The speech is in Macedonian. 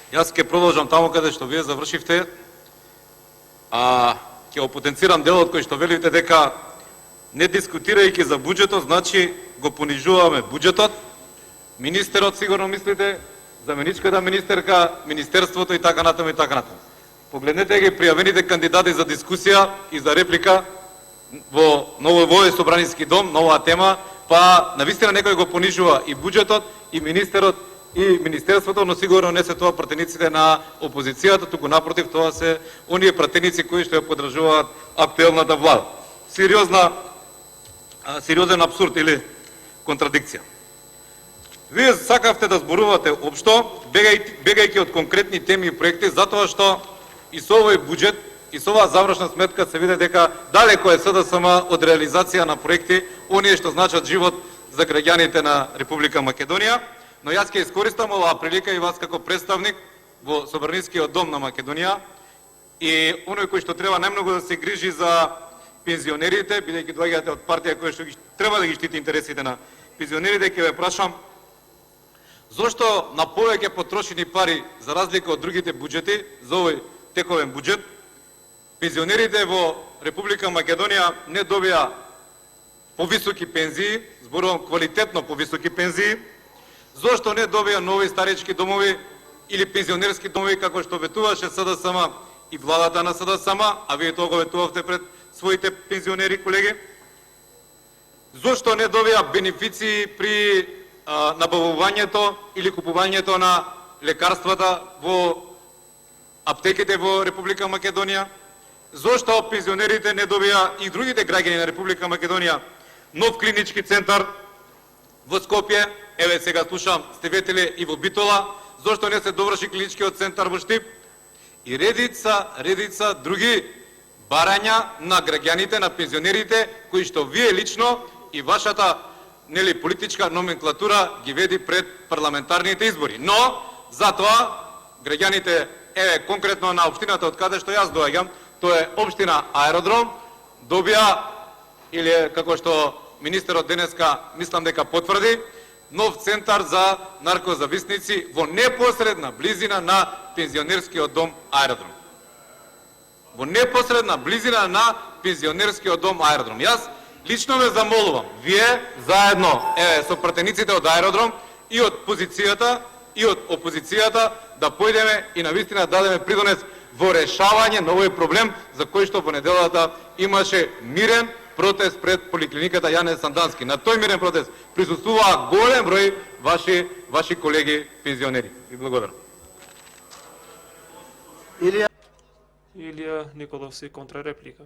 Јас ќе продолжам таму каде што вие завршивте, ќе го потенцирам делот кој што велите дека не дискутирајќи за буџетот, значи го понижуваме буџетот. Министерот сигурно мислите, заменичката министерка, министерството и така натаму и така натаму. Погледнете ги пријавените кандидати за дискусија и за реплика во овој собраниски дом на оваа тема, па навистина некој го понижува и буџетот, и министерот, и министерството, но сигурно не се тоа пратениците на опозицијата, туку напротив, тоа се оние пратеници кои што ја поддржуваат актуелната влада. Сериозен абсурд или контрадикција. Вие сакавте да зборувате општо, бегајќи од конкретни теми и проекти, затоа што и со овој буџет, и со оваа завршна сметка се види дека далеко е СДСМ од реализација на проекти, оние што значат живот за граѓаните на Република Македонија. Но јас ќе искористам оваа прилика и вас како представник во Собранискиот дом на Македонија и оној кој што треба најмногу да се грижи за пензионерите, бидејќи доаѓате од партија која што треба да ги штити интересите на пензионерите, ќе ве прашам зошто на повеќе потрошени пари за разлика од другите буџети, за овој тековен буџет, пензионерите во Република Македонија не добија повисоки пензии, зборувам квалитетно повисоки пензии, зошто не добија нови старечки домови или пензионерски домови, како што ветуваше СДСМ и владата на СДСМ, а вие тоа го ветувавте пред своите пензионери, колеги? Зошто не добија бенефиции при набавувањето или купувањето на лекарствата во аптеките во Република Македонија? Зошто пензионерите не добија и другите граѓани на Република Македонија нов клинички центар во Скопје? Еве сега слушам, сте ветеле и во Битола, зошто не се доврши клиничкиот центар во Штип? И редица други барања на граѓаните, на пензионерите, кои што вие лично и вашата политичка номенклатура ги веди пред парламентарните избори. Но, затоа, граѓаните, еве конкретно на општината од каде што јас доаѓам, тоа е општина Аеродром, добија, или како што министерот денеска мислам дека потврди, нов центар за наркозависници во непосредна близина на пензионерскиот дом Аеродром. Во непосредна близина на пензионерскиот дом Аеродром. Јас лично ве замолувам, вие заедно со пратениците од Аеродром и од позицијата и од опозицијата да појдеме и навистина дадеме придонес во решавање на овој проблем за кој што во неделата имаше мирен протест пред поликлиниката Јане Сандански. На тој мирен протест присуствуваа голем број ваши колеги пензионери. Ви благодарам. Илија Николовски контрареплика.